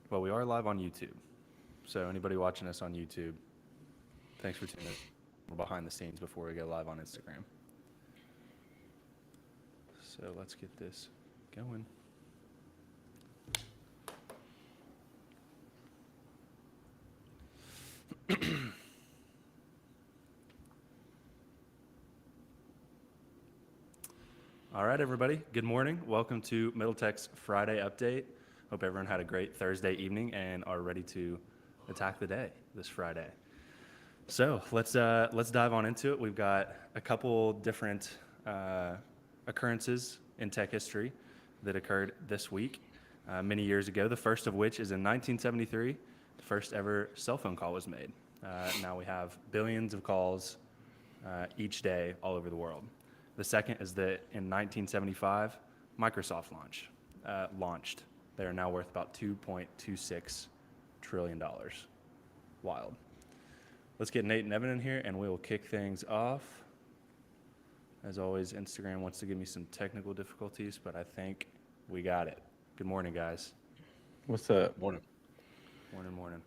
Well, we are live on YouTube. So anybody watching us on YouTube, thanks for tuning in behind the scenes before we go live on Instagram. So let's get this going. All right, everybody. Good morning. Welcome to Middle Tech's Friday update. Hope everyone had a great Thursday evening and are ready to attack the day this Friday. So let's dive on into it. We've got a couple different occurrences in tech history that occurred this week, many years ago. The first of which is in 1973. The first ever cell phone call was made. Now we have billions of calls each day all over the world. The second is that in 1975, Microsoft launched. They are now worth about $2.26 trillion. Wild. Let's get Nate and Evan in here, and we will kick things off. As always, Instagram wants to give me some technical difficulties, but I think we got it. Good morning, guys. What's up? Morning. Morning.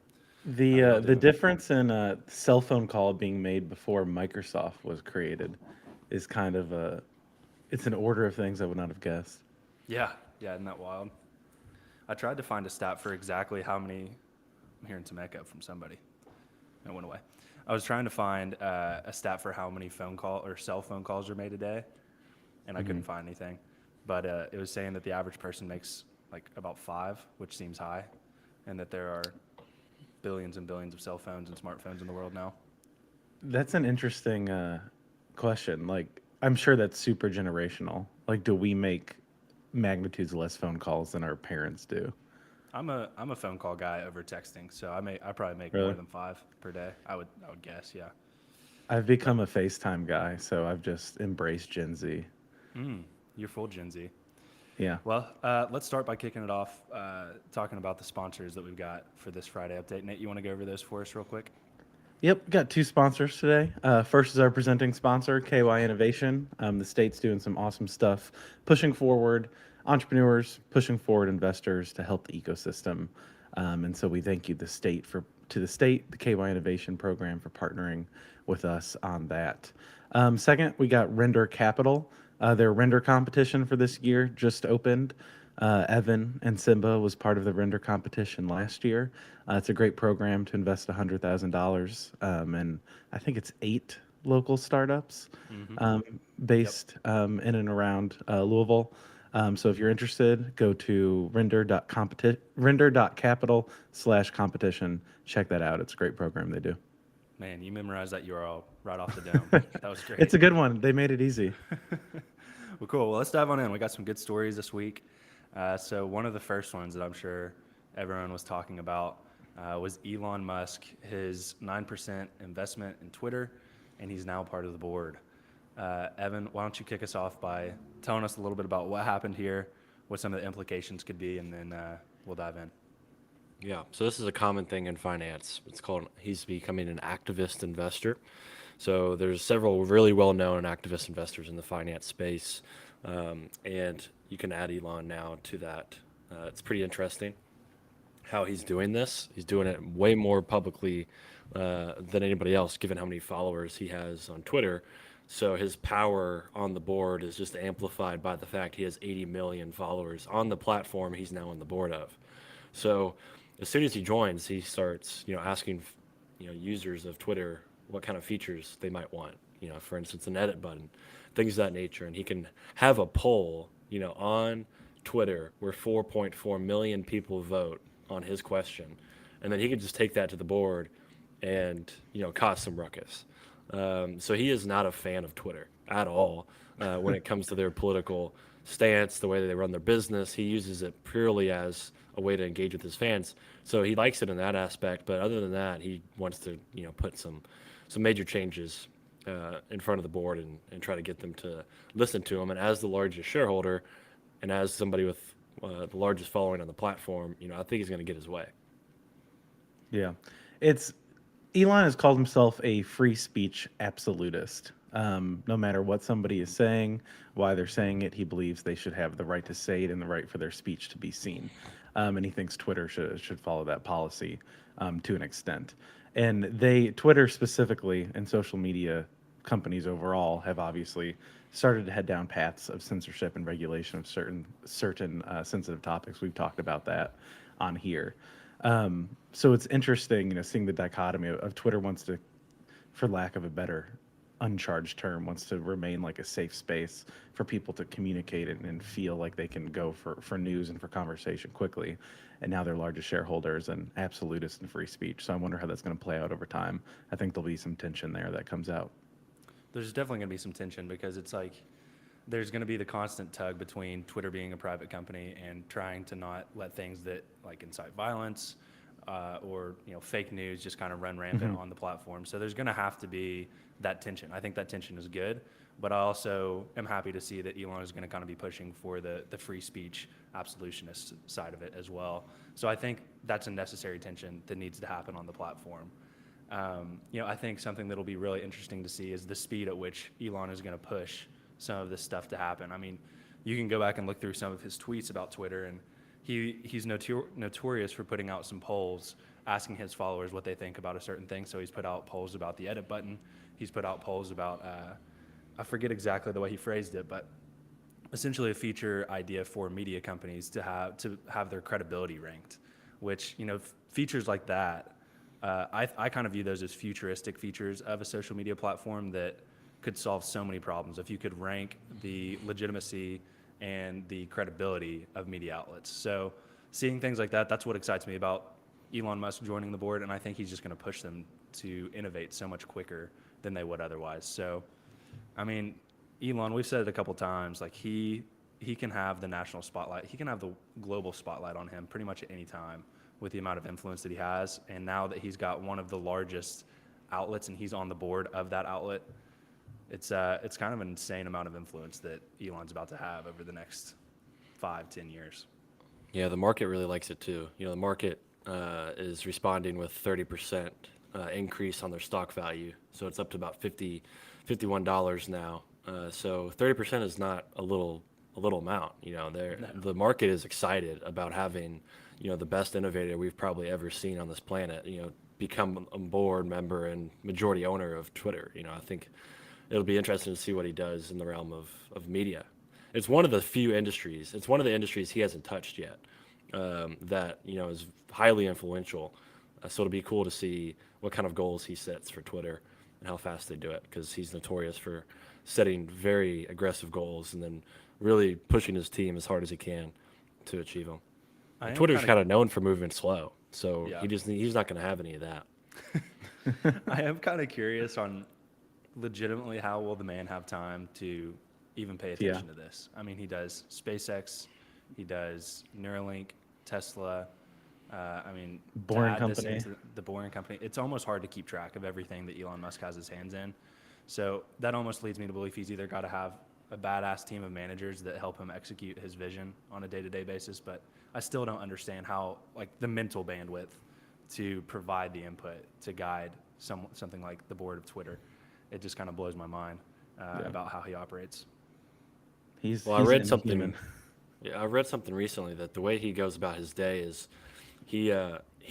The difference in a cell phone call being made before Microsoft was created is kind of it's an order of things I would not have guessed. Yeah, isn't that wild? I tried to find a stat for exactly how many. I'm hearing some echo from somebody. It went away. I was trying to find a stat for how many cell phone calls are made a day, and I couldn't find anything. But it was saying that the average person makes like about 5, which seems high, and that there are billions and billions of cell phones and smartphones in the world now. That's an interesting question. Like, I'm sure that's super generational. Like, do we make magnitudes less phone calls than our parents do? I'm a phone call guy over texting, so I probably make Really? more than 5 per day. I would guess, yeah. I've become a FaceTime guy, so I've just embraced Gen Z. You're full Gen Z. Yeah. Well, let's start by kicking it off, talking about the sponsors that we've got for this Friday update. Nate, you want to go over those for us real quick? Yep, got 2 sponsors today. First is our presenting sponsor, KY Innovation. The state's doing some awesome stuff, pushing forward entrepreneurs, pushing forward investors to help the ecosystem. And so we thank you, the state, the KY Innovation Program, for partnering with us on that. Second, we got Render Capital. Their render competition for this year just opened. Evan and Simba was part of the render competition last year. It's a great program to invest $100,000, and I think it's 8 local startups based in and around Louisville. So if you're interested, go to render.capital/competition. Check that out. It's a great program they do. Man, you memorized that URL right off the dome. That was great. It's a good one. They made it easy. Well, cool. Well, let's dive on in. We got some good stories this week. So one of the first ones that I'm sure everyone was talking about was Elon Musk, his 9% investment in Twitter, and he's now part of the board. Evan, why don't you kick us off by telling us a little bit about what happened here, what some of the implications could be, and then we'll dive in. Yeah, so this is a common thing in finance. He's becoming an activist investor. So there's several really well-known activist investors in the finance space, and you can add Elon now to that. It's pretty interesting how he's doing this. He's doing it way more publicly than anybody else, given how many followers he has on Twitter. So his power on the board is just amplified by the fact he has 80 million followers on the platform he's now on the board of. So as soon as he joins, he starts, asking, users of Twitter what kind of features they might want. For instance, an edit button, things of that nature. And he can have a poll, on Twitter where 4.4 million people vote on his question. And then he can just take that to the board and, cause some ruckus. So he is not a fan of Twitter at all when it comes to their political stance, the way that they run their business. He uses it purely as a way to engage with his fans. So he likes it in that aspect. But other than that, he wants to, put some major changes in front of the board and try to get them to listen to him. And as the largest shareholder and as somebody with the largest following on the platform, I think he's going to get his way. Yeah. Elon has called himself a free speech absolutist. No matter what somebody is saying, why they're saying it, he believes they should have the right to say it and the right for their speech to be seen. and he thinks Twitter should follow that policy to an extent. And Twitter specifically, and social media companies overall, have obviously started to head down paths of censorship and regulation of certain sensitive topics. We've talked about that on here. So it's interesting, seeing the dichotomy of Twitter wants to, for lack of a better uncharged term, wants to remain like a safe space for people to communicate and feel like they can go for news and for conversation quickly. And now their largest shareholder is an absolutist in free speech. So I wonder how that's going to play out over time. I think there'll be some tension there that comes out. There's definitely going to be some tension because it's like there's going to be the constant tug between Twitter being a private company and trying to not let things that like incite violence or fake news just kind of run rampant on the platform. So there's going to have to be that tension. I think that tension is good, but I also am happy to see that Elon is going to kind of be pushing for the free speech absolutionist side of it as well. So I think that's a necessary tension that needs to happen on the platform. I think something that'll be really interesting to see is the speed at which Elon is going to push some of this stuff to happen. I mean, you can go back and look through some of his tweets about Twitter, and he's notorious for putting out some polls asking his followers what they think about a certain thing. So he's put out polls about the edit button. He's put out polls about, I forget exactly the way he phrased it, but essentially a feature idea for media companies to have their credibility ranked, which, features like that, I kind of view those as futuristic features of a social media platform that could solve so many problems if you could rank the legitimacy and the credibility of media outlets. So seeing things like that, that's what excites me about Elon Musk joining the board, and I think he's just going to push them to innovate so much quicker than they would otherwise. So, I mean, Elon, we've said it a couple times, like he can have the national spotlight, he can have the global spotlight on him pretty much at any time with the amount of influence that he has. And now that he's got one of the largest outlets and he's on the board of that outlet, it's kind of an insane amount of influence that Elon's about to have over the next 5-10 years. Yeah, the market really likes it too. The market is responding with 30% increase on their stock value, so it's up to about $51 now. So 30% is not a little amount. The market is excited about having the best innovator we've probably ever seen on this planet. Become a board member and majority owner of Twitter. I think it'll be interesting to see what he does in the realm of media. It's one of the few industries. It's one of the industries he hasn't touched yet that is highly influential. So it'll be cool to see what kind of goals he sets for Twitter and how fast they do it, because he's notorious for setting very aggressive goals and then really pushing his team as hard as he can to achieve them. Twitter's kind of known for moving slow, so Yeah. he's not going to have any of that. I am kind of curious on legitimately how will the man have time to even pay attention to this. I mean, he does SpaceX, he does Neuralink, Tesla. Boring to add this Company. into the Boring Company. It's almost hard to keep track of everything that Elon Musk has his hands in. So that almost leads me to believe he's either got to have a badass team of managers that help him execute his vision on a day-to-day basis, but I still don't understand how, like, the mental bandwidth to provide the input to guide something like the board of Twitter. It just kind of blows my mind about how he operates. I read something. Yeah, I read something recently that the way he goes about his day is he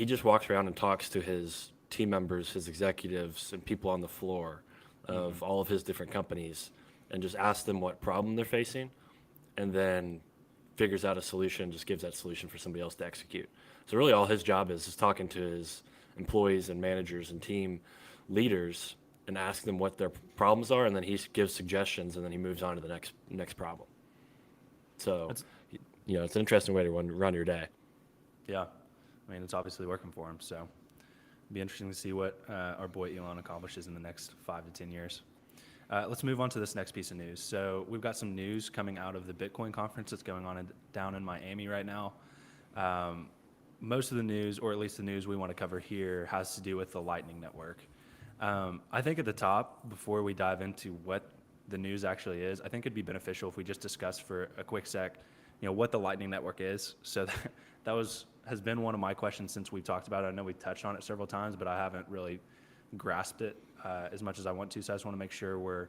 just walks around and talks to his team members, his executives, and people on the floor of all of his different companies, and just asks them what problem they're facing, and then figures out a solution, just gives that solution for somebody else to execute. So really all his job is talking to his employees and managers and team leaders and ask them what their problems are, and then he gives suggestions, and then he moves on to the next problem. So, it's an interesting way to run your day. Yeah. I mean, it's obviously working for him, so it'll be interesting to see what our boy Elon accomplishes in the next 5 to 10 years. Let's move on to this next piece of news. So we've got some news coming out of the Bitcoin conference that's going on down in Miami right now. Most of the news, or at least the news we want to cover here, has to do with the Lightning Network. I think at the top, before we dive into what the news actually is, I think it'd be beneficial if we just discuss for a quick sec, what the Lightning Network is. So that has been one of my questions since we've talked about it. I know we've touched on it several times, but I haven't really grasped it as much as I want to. So I just want to make sure we're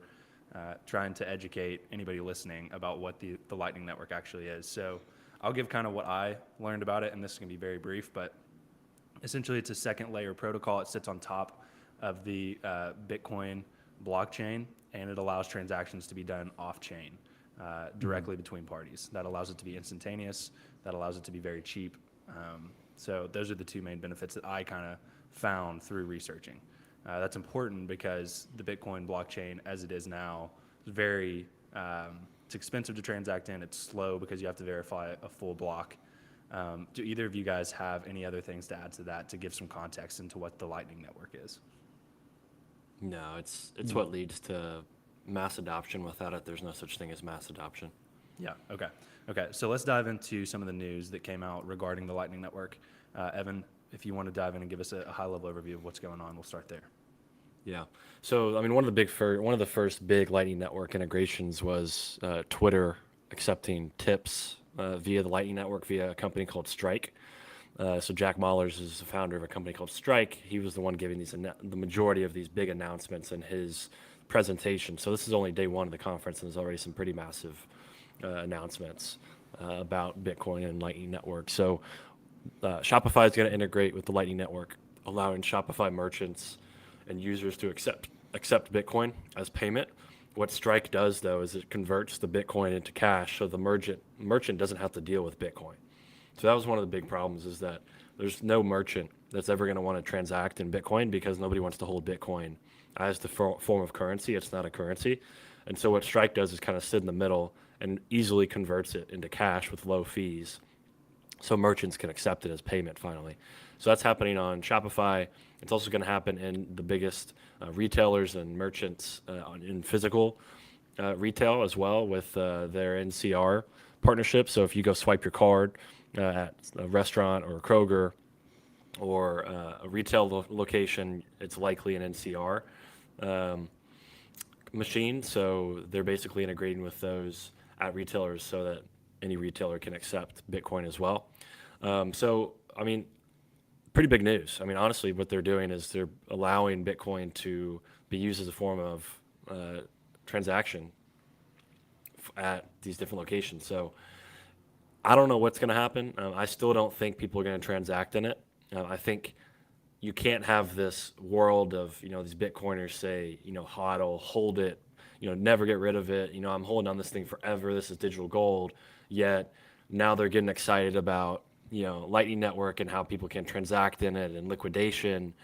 trying to educate anybody listening about what the Lightning Network actually is. So I'll give kind of what I learned about it, and this is going to be very brief, but essentially it's a second layer protocol. It sits on top of the Bitcoin blockchain, and it allows transactions to be done off-chain directly between parties. That allows it to be instantaneous. That allows it to be very cheap. So those are the two main benefits that I kind of found through researching. That's important because the Bitcoin blockchain, as it is now, is very it's expensive to transact in. It's slow because you have to verify a full block. Do either of you guys have any other things to add to that to give some context into what the Lightning Network is? No, it's what leads to mass adoption. Without it, there's no such thing as mass adoption. Yeah. Okay. So let's dive into some of the news that came out regarding the Lightning Network. Evan, if you want to dive in and give us a high-level overview of what's going on, we'll start there. Yeah. So I mean, one of the first big Lightning Network integrations was Twitter accepting tips via the Lightning Network via a company called Strike. So Jack Mallers is the founder of a company called Strike. He was the one giving the majority of these big announcements in his presentation. So this is only day one of the conference, and there's already some pretty massive announcements about Bitcoin and Lightning Network. So Shopify is going to integrate with the Lightning Network, allowing Shopify merchants and users to accept Bitcoin as payment. What Strike does, though, is it converts the Bitcoin into cash, so the merchant doesn't have to deal with Bitcoin. So that was one of the big problems, is that there's no merchant that's ever going to want to transact in Bitcoin because nobody wants to hold Bitcoin as the form of currency. It's not a currency. And so what Strike does is kind of sit in the middle and easily converts it into cash with low fees, so merchants can accept it as payment finally. So that's happening on Shopify. It's also going to happen in the biggest retailers and merchants in physical retail as well, with their NCR partnership. So if you go swipe your card at a restaurant or a Kroger or a retail location, it's likely an NCR machine. So they're basically integrating with those at retailers so that any retailer can accept Bitcoin as well. So, I mean, pretty big news. I mean, honestly, what they're doing is they're allowing Bitcoin to be used as a form of transaction at these different locations. So I don't know what's going to happen. I still don't think people are going to transact in it. I think you can't have this world of, these Bitcoiners say, hodl, hold it, never get rid of it. I'm holding on this thing forever. This is digital gold. Yet now they're getting excited about, Lightning Network and how people can transact in it and liquidation.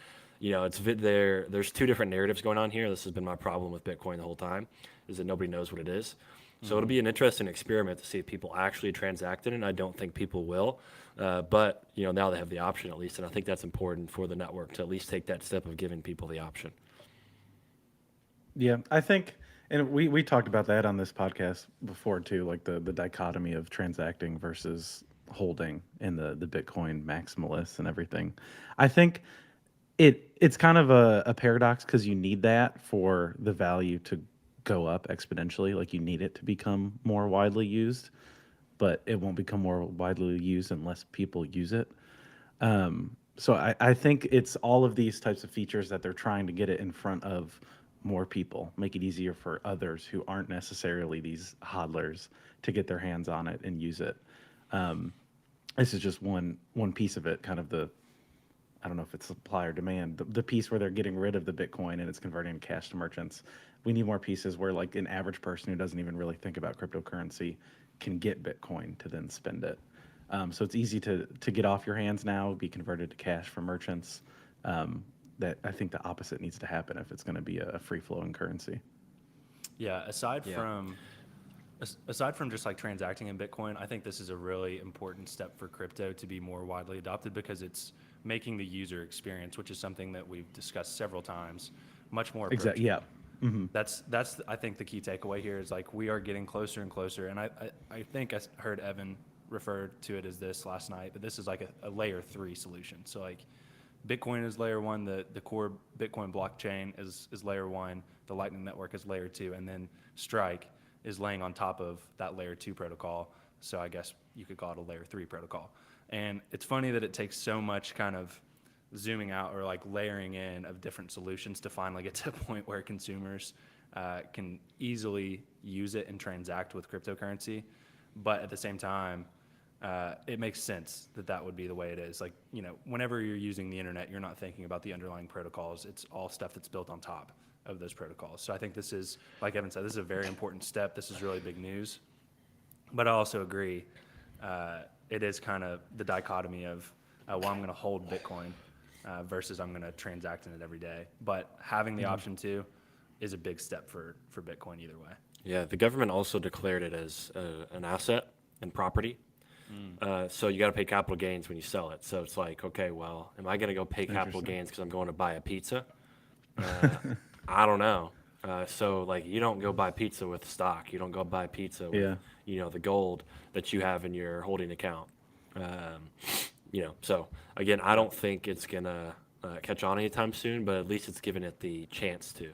There's two different narratives going on here. This has been my problem with Bitcoin the whole time, is that nobody knows what it is. So it'll be an interesting experiment to see if people actually transact in it. And I don't think people will. But, now they have the option at least. And I think that's important for the network to at least take that step of giving people the option. Yeah, I think, and we talked about that on this podcast before too, like the dichotomy of transacting versus holding in the Bitcoin maximalists and everything. I think it's kind of a paradox because you need that for the value to go up exponentially. Like you need it to become more widely used, but it won't become more widely used unless people use it. So I think it's all of these types of features that they're trying to get it in front of more people, make it easier for others who aren't necessarily these hodlers to get their hands on it and use it. This is just one piece of it, kind of I don't know if it's supply or demand, the piece where they're getting rid of the Bitcoin and it's converting cash to merchants. We need more pieces where like an average person who doesn't even really think about cryptocurrency can get Bitcoin to then spend it. So it's easy to get off your hands now, be converted to cash for merchants. That I think the opposite needs to happen if it's going to be a free-flowing currency. Yeah, aside from just like transacting in Bitcoin, I think this is a really important step for crypto to be more widely adopted because it's making the user experience, which is something that we've discussed several times, much more approachable. Exactly. Yeah. Mm-hmm. That's I think the key takeaway here is like we are getting closer and closer, and I think I heard Evan refer to it as this last night, but this is like a layer 3 solution. So like Bitcoin is layer 1, the core Bitcoin blockchain is layer 1, the Lightning Network is layer 2, and then Strike is laying on top of that layer 2 protocol. So I guess you could call it a layer 3 protocol. And it's funny that it takes so much kind of zooming out or like layering in of different solutions to finally get to a point where consumers can easily use it and transact with cryptocurrency. But at the same time, it makes sense that that would be the way it is. Like, you know, whenever you're using the internet, you're not thinking about the underlying protocols. It's all stuff that's built on top of those protocols. So I think this is, like Evan said, this is a very important step. This is really big news. But I also agree, it is kind of the dichotomy of, well, I'm going to hold Bitcoin versus I'm going to transact in it every day. But having the option to is a big step for Bitcoin either way. Yeah, the government also declared it as an asset and property. So you got to pay capital gains when you sell it. So it's like, okay, well, am I going to go pay capital gains because I'm going to buy a pizza? I don't know. So like, you don't go buy pizza with stock. You don't go buy pizza with, you know, the gold that you have in your holding account. You know, so again, I don't think it's gonna catch on anytime soon, but at least it's given it the chance to.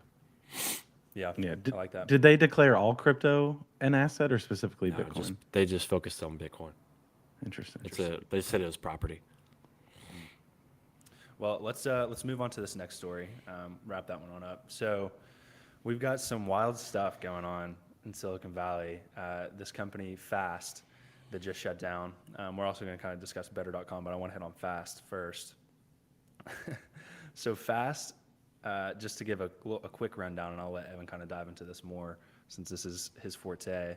Yeah, Yeah. I like that. Did they declare all crypto an asset or specifically No, Bitcoin? they just focused on Bitcoin. Interesting. They said it was property. Well, let's move on to this next story. Wrap that one on up. So, we've got some wild stuff going on in Silicon Valley. This company Fast that just shut down. We're also going to kind of discuss Better.com, but I want to hit on Fast first. So Fast, just to give a quick rundown, and I'll let Evan kind of dive into this more since this is his forte.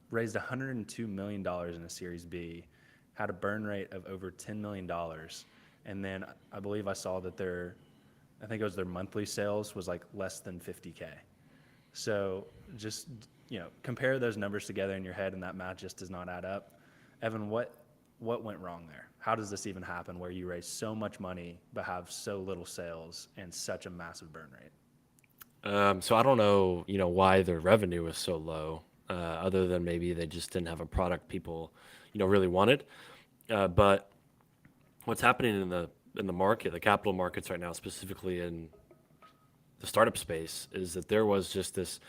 Raised $102 million in a Series B, had a burn rate of over $10 million. And then I believe I saw that I think it was their monthly sales was like less than 50K. So just, you know, compare those numbers together in your head and that math just does not add up. Evan, what went wrong there? How does this even happen where you raise so much money but have so little sales and such a massive burn rate? So I don't know, you know, why their revenue was so low, other than maybe they just didn't have a product people, you know, really wanted. But what's happening in the market, the capital markets right now, specifically in the startup space, is that there was just this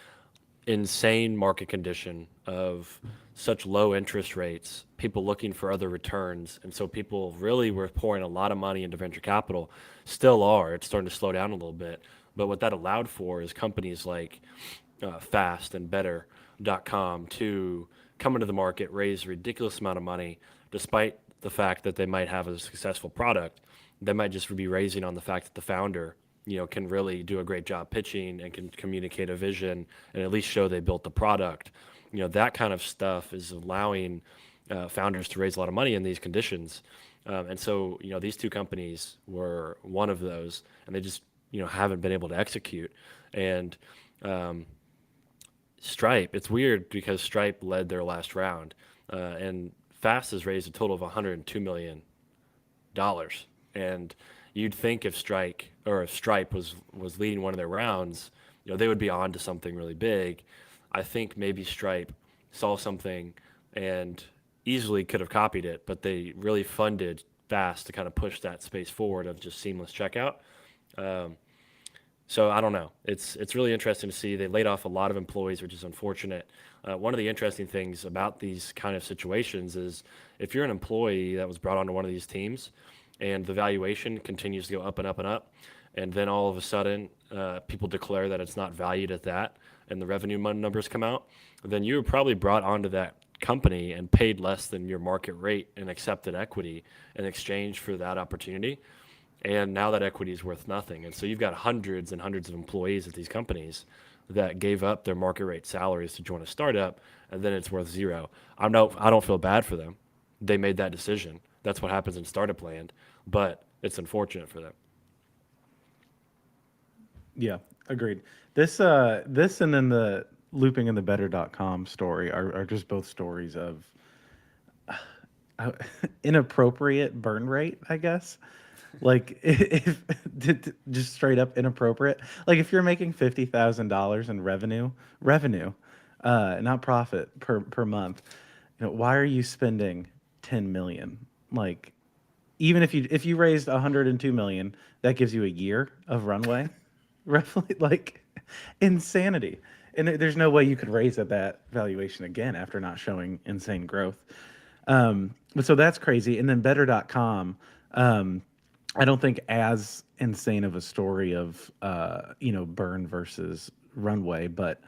insane market condition of such low interest rates, people looking for other returns, and so people really were pouring a lot of money into venture capital. Still are. It's starting to slow down a little bit. But what that allowed for is companies like Fast and Better.com to come into the market, raise a ridiculous amount of money, despite the fact that they might have a successful product. They might just be raising on the fact that the founder, you know, can really do a great job pitching and can communicate a vision and at least show they built the product. You know, that kind of stuff is allowing founders to raise a lot of money in these conditions. And so, you know, these two companies were one of those, and they just, you know, haven't been able to execute. And Stripe, it's weird because Stripe led their last round, and Fast has raised a total of $102 million. And you'd think if Stripe was leading one of their rounds, you know, they would be on to something really big. I think maybe Stripe saw something and easily could have copied it, but they really funded Fast to kind of push that space forward of just seamless checkout. So I don't know. It's really interesting to see. They laid off a lot of employees, which is unfortunate. One of the interesting things about these kind of situations is if you're an employee that was brought onto one of these teams and the valuation continues to go up and up and up, and then all of a sudden people declare that it's not valued at that, and the revenue numbers come out, then you were probably brought onto that company and paid less than your market rate and accepted equity in exchange for that opportunity. And now that equity is worth nothing. And so you've got hundreds and hundreds of employees at these companies that gave up their market rate salaries to join a startup, and then it's worth zero. I don't feel bad for them. They made that decision. That's what happens in startup land, but it's unfortunate for them. Yeah, agreed. This and then the looping in the Better.com story are just both stories of inappropriate burn rate, I guess. Like if just straight up inappropriate. Like if you're making $50,000 in revenue, not profit per month, you know, why are you spending 10 million? Like even if you raised 102 million, that gives you a year of runway, roughly. Like insanity. And there's no way you could raise at that valuation again after not showing insane growth. But so that's crazy. And then Better.com, I don't think as insane of a story of burn versus runway, but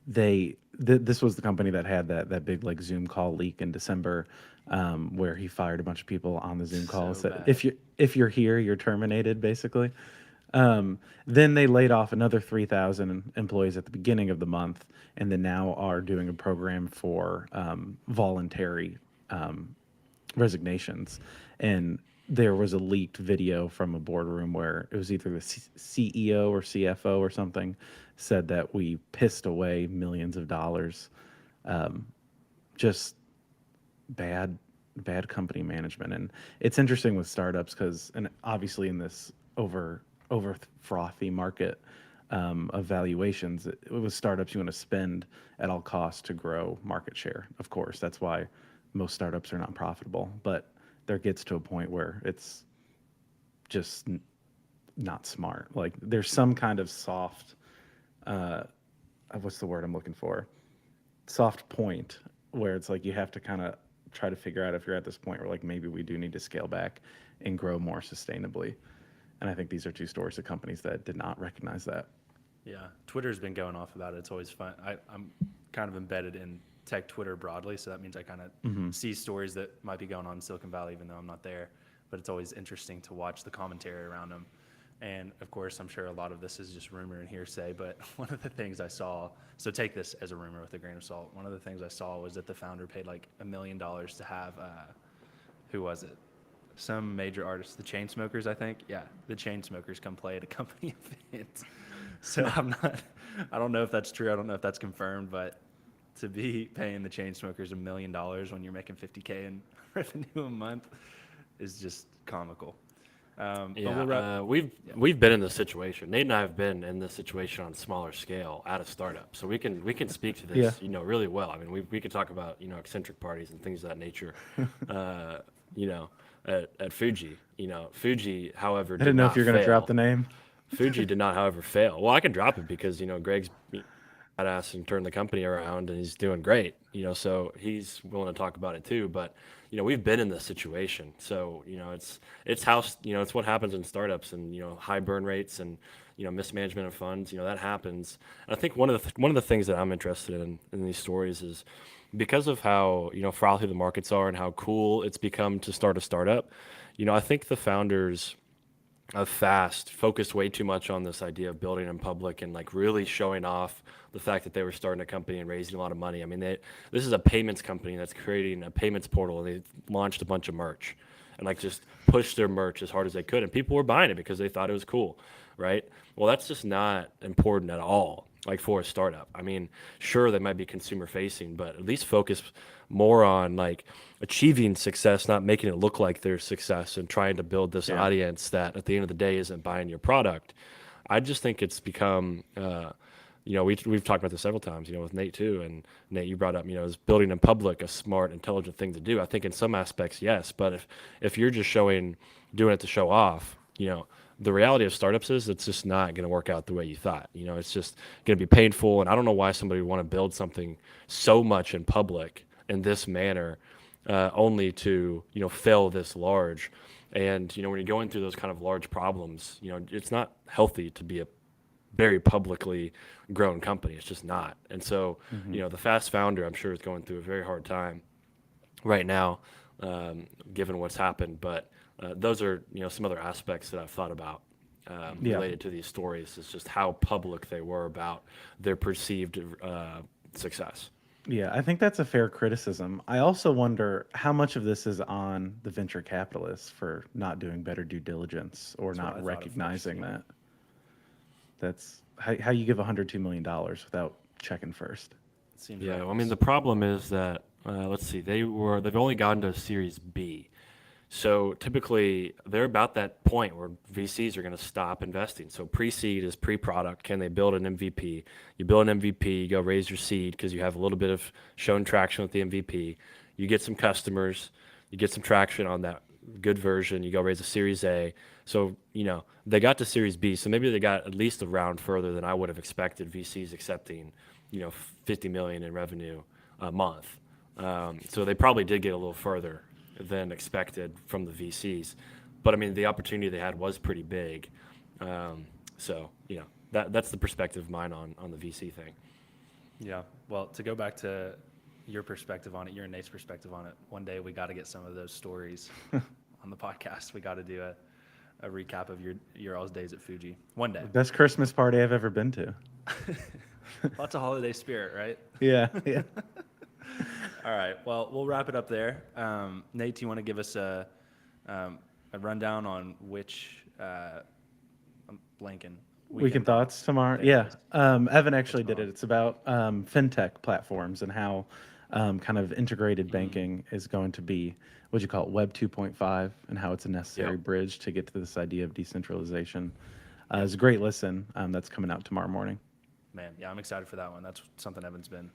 they this was the company that had that big like Zoom call leak in December, where he fired a bunch of people on the Zoom call. So Said bad. if you're here, you're terminated, basically. Then they laid off another 3,000 employees at the beginning of the month, and then now are doing a program for voluntary resignations. And there was a leaked video from a boardroom where it was either the CEO or CFO or something said that we pissed away millions of dollars. Just bad, bad company management. And it's interesting with startups because, and obviously in this over frothy market of valuations, it was startups you want to spend at all costs to grow market share. Of course, that's why most startups are not profitable. But there gets to a point where it's just not smart. Like there's some kind of soft, what's the word I'm looking for? Soft point where it's like you have to kind of try to figure out if you're at this point where like maybe we do need to scale back and grow more sustainably. And I think these are two stories of companies that did not recognize that. Yeah, Twitter's been going off about it. It's always fun. I'm kind of embedded in tech Twitter broadly, so that means I kind of see stories that might be going on in Silicon Valley, even though I'm not there. But it's always interesting to watch the commentary around them. And of course, I'm sure a lot of this is just rumor and hearsay, but one of the things I saw, so take this as a rumor with a grain of salt. One of the things I saw was that the founder paid like $1 million to have, who was it? Some major artist, the Chainsmokers, I think. Yeah, the Chainsmokers come play at a company event. So I don't know if that's true. I don't know if that's confirmed, but to be paying the Chainsmokers $1 million when you're making $50K in revenue a month is just comical. We've been in this situation. Nate and I have been in this situation on a smaller scale at a startup, so we can speak to this, really well. I mean, we could talk about eccentric parties and things of that nature. At Fuji, Fuji, however, I didn't know if you're going to drop the name. Fuji did not, however, fail. Well, I can drop it because Greg's badass and turned the company around, and he's doing great. So he's willing to talk about it too. But we've been in this situation, so it's how it's what happens in startups, and high burn rates and mismanagement of funds. That happens. And I think one of the things that I'm interested in these stories is because of how frothy the markets are and how cool it's become to start a startup. I think the founders of Fast focused way too much on this idea of building in public and like really showing off the fact that they were starting a company and raising a lot of money. I mean, this is a payments company that's creating a payments portal, and they launched a bunch of merch and like just pushed their merch as hard as they could, and people were buying it because they thought it was cool, right? Well, that's just not important at all, like for a startup. I mean, sure, they might be consumer facing, but at least focus more on like achieving success, not making it look like there's success, and trying to build this audience that at the end of the day isn't buying your product. I just think it's become, we've talked about this several times, with Nate too. And Nate, you brought up, is building in public a smart, intelligent thing to do? I think in some aspects, yes. But if you're just doing it to show off, the reality of startups is it's just not going to work out the way you thought. It's just going to be painful. And I don't know why somebody would want to build something so much in public in this manner, only to, fail this large. And, when you're going through those kind of large problems, it's not healthy to be a very publicly grown company. It's just not. And so, the Fast founder, I'm sure, is going through a very hard time right now, given what's happened. But those are, some other aspects that I've thought about related to these stories, is just how public they were about their perceived success. Yeah, I think that's a fair criticism. I also wonder how much of this is on the venture capitalists for not doing better due diligence or not recognizing that. That's how you give $102 million without checking first. Seems Yeah, right. I mean, the problem is that let's see, they've only gotten to Series B. So typically they're about that point where VCs are going to stop investing. So pre-seed is pre-product. Can they build an MVP? You build an MVP, you go raise your seed because you have a little bit of shown traction with the MVP. You get some customers, you get some traction on that good version, you go raise a Series A. So, they got to Series B, so maybe they got at least a round further than I would have expected VCs accepting, 50 million in revenue a month. So they probably did get a little further than expected from the VCs. But I mean, the opportunity they had was pretty big. So, that's the perspective of mine on the VC thing. Yeah. Well, to go back to your perspective on it, your and Nate's perspective on it, one day we got to get some of those stories on the podcast. We got to do a recap of your all's days at Fuji one day. Best Christmas party I've ever been to. Lots of holiday spirit, right? Yeah, yeah. All right. Well, we'll wrap it up there. Nate, do you want to give us a rundown on which I'm blanking Weekend thoughts tomorrow. There it Yeah. is. Evan actually going did it. on? It's about fintech platforms and how kind of integrated Mm. banking is going to be, what'd you call it, Web 2.5, and how it's a necessary Yep. bridge to get to this idea of decentralization. It's a great listen. That's coming out tomorrow morning. Man, yeah, I'm excited for that one. That's something Evan's been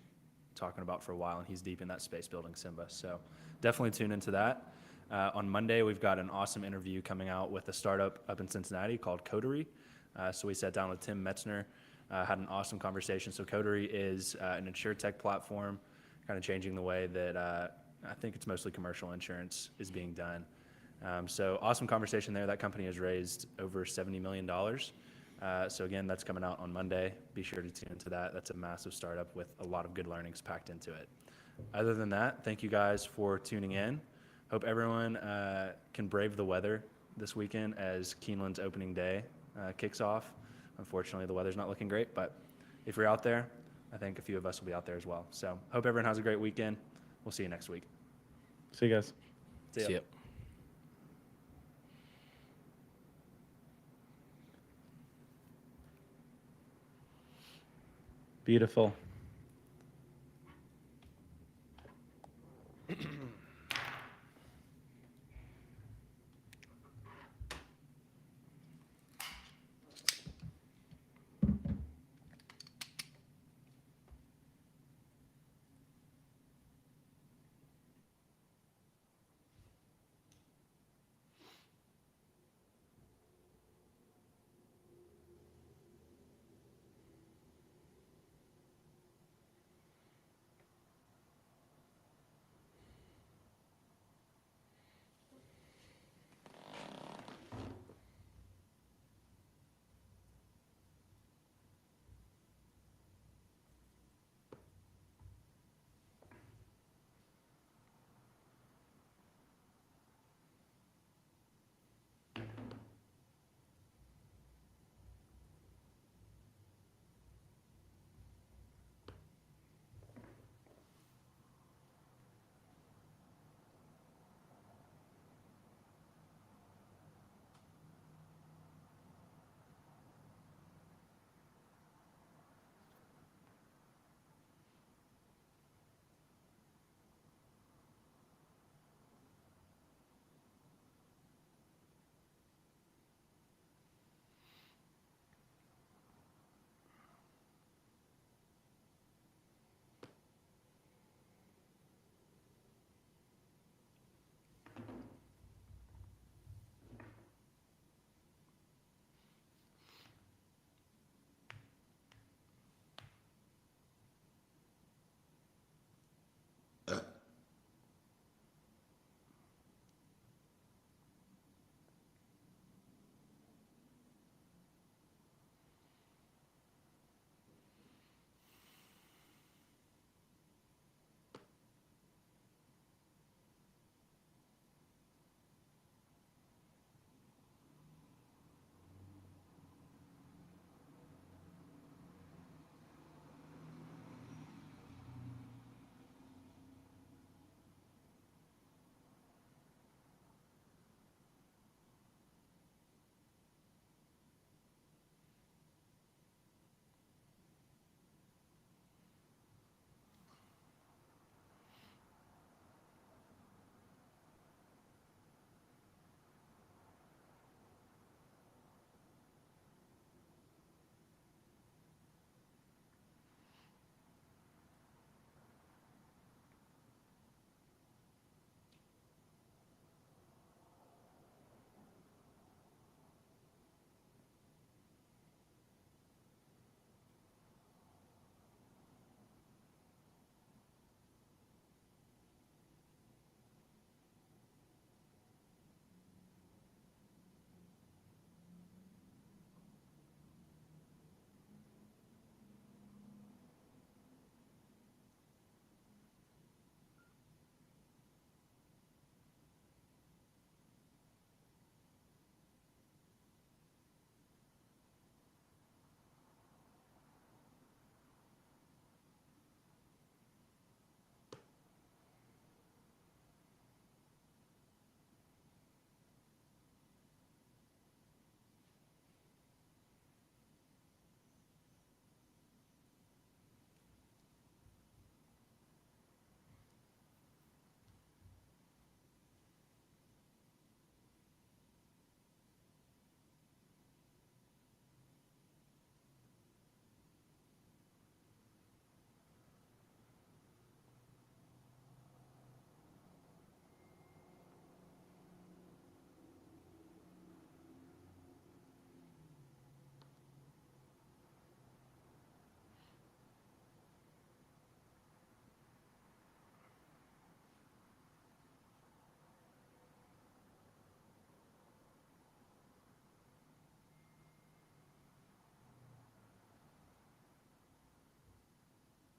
talking about for a while, and he's deep in that space building Simba. So definitely tune into that. On Monday, we've got an awesome interview coming out with a startup up in Cincinnati called Coterie. So we sat down with Tim Metzner, had an awesome conversation. So Coterie is an insurtech platform, kind of changing the way that I think it's mostly commercial insurance is being done. So awesome conversation there. That company has raised over $70 million. So again, that's coming out on Monday. Be sure to tune into that. That's a massive startup with a lot of good learnings packed into it. Other than that, thank you guys for tuning in. Hope everyone can brave the weather this weekend as Keeneland's opening day kicks off. Unfortunately, the weather's not looking great, but if you're out there, I think a few of us will be out there as well. So hope everyone has a great weekend. We'll see you next week. See you guys. See ya. Beautiful.